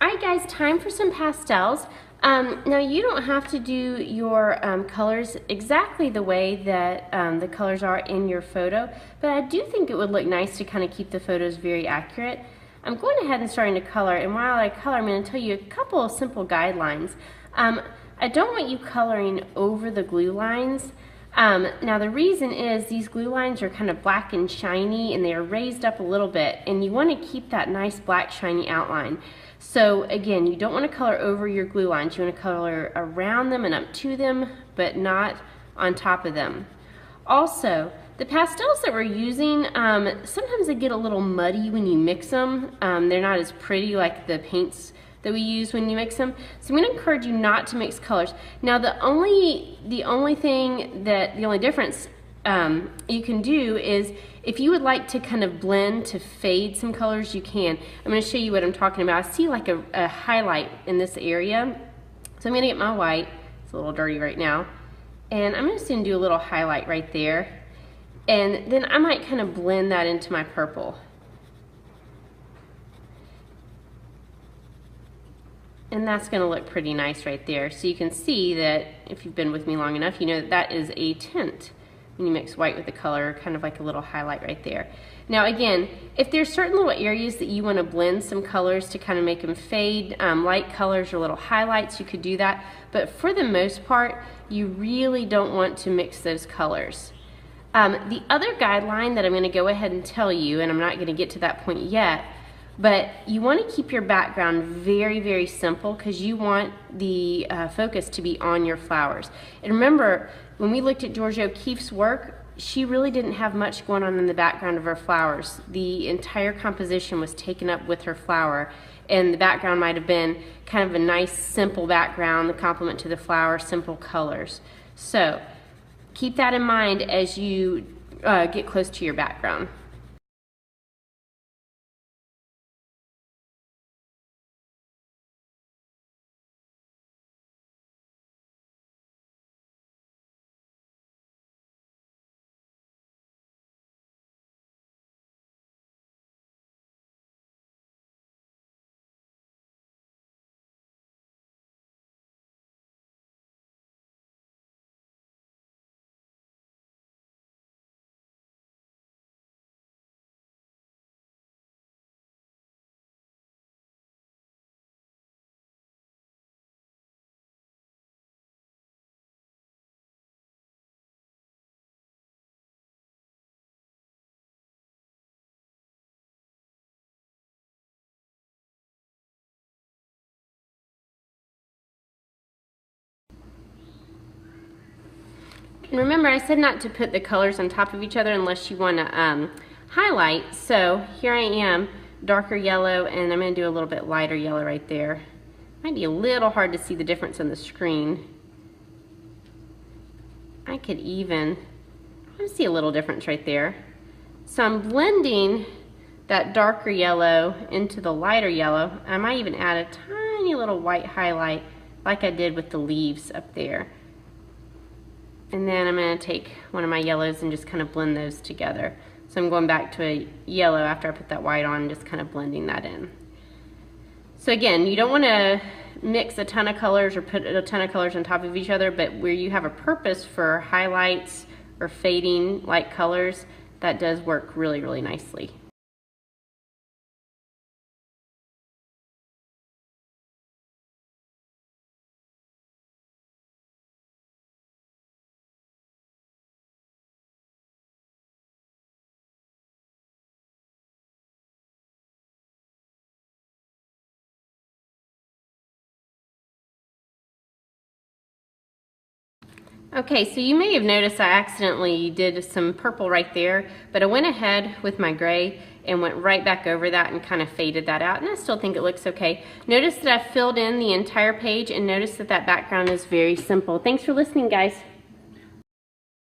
Alright guys, time for some pastels. Now you don't have to do your colors exactly the way that the colors are in your photo, but I do think it would look nice to kind of keep the photos very accurate. I'm going ahead and starting to color, and while I color, I'm going to tell you a couple of simple guidelines. I don't want you coloring over the glue lines. Now the reason is these glue lines are kind of black and shiny and they are raised up a little bit, and you want to keep that nice black shiny outline. So again, you don't want to color over your glue lines. You want to color around them and up to them, but not on top of them. Also, the pastels that we're using, sometimes they get a little muddy when you mix them. They're not as pretty like the paints that we use when you mix them. So I'm going to encourage you not to mix colors. Now the only difference you can do is if you would like to kind of blend to fade some colors, you can. I'm going to show you what I'm talking about. I see like a highlight in this area. So I'm going to get my white. It's a little dirty right now. And I'm just going to do a little highlight right there. And then I might kind of blend that into my purple. And that's going to look pretty nice right there. So you can see that if you've been with me long enough, you know that that is a tint. When you mix white with the color, kind of like a little highlight right there. Now again, if there's certain little areas that you want to blend some colors to kind of make them fade, light colors or little highlights, you could do that. But for the most part, you really don't want to mix those colors. The other guideline that I'm going to go ahead and tell you, and I'm not going to get to that point yet, but you want to keep your background very, very simple because you want the focus to be on your flowers. And remember, when we looked at Georgia O'Keeffe's work, she really didn't have much going on in the background of her flowers. The entire composition was taken up with her flower, and the background might have been kind of a nice, simple background, the complement to the flower, simple colors. So keep that in mind as you get close to your background. And remember, I said not to put the colors on top of each other unless you want to highlight. So here I am, darker yellow, and I'm going to do a little bit lighter yellow right there. Might be a little hard to see the difference on the screen. I could even, I see a little difference right there. So I'm blending that darker yellow into the lighter yellow. I might even add a tiny little white highlight like I did with the leaves up there. And then I'm going to take one of my yellows and just kind of blend those together. So I'm going back to a yellow after I put that white on and just kind of blending that in. So again, you don't want to mix a ton of colors or put a ton of colors on top of each other, but where you have a purpose for highlights or fading light colors, that does work really, really nicely. Okay, so you may have noticed I accidentally did some purple right there, but I went ahead with my gray and went right back over that and kind of faded that out, and I still think it looks okay. Notice that I filled in the entire page, and notice that that background is very simple. Thanks for listening, guys.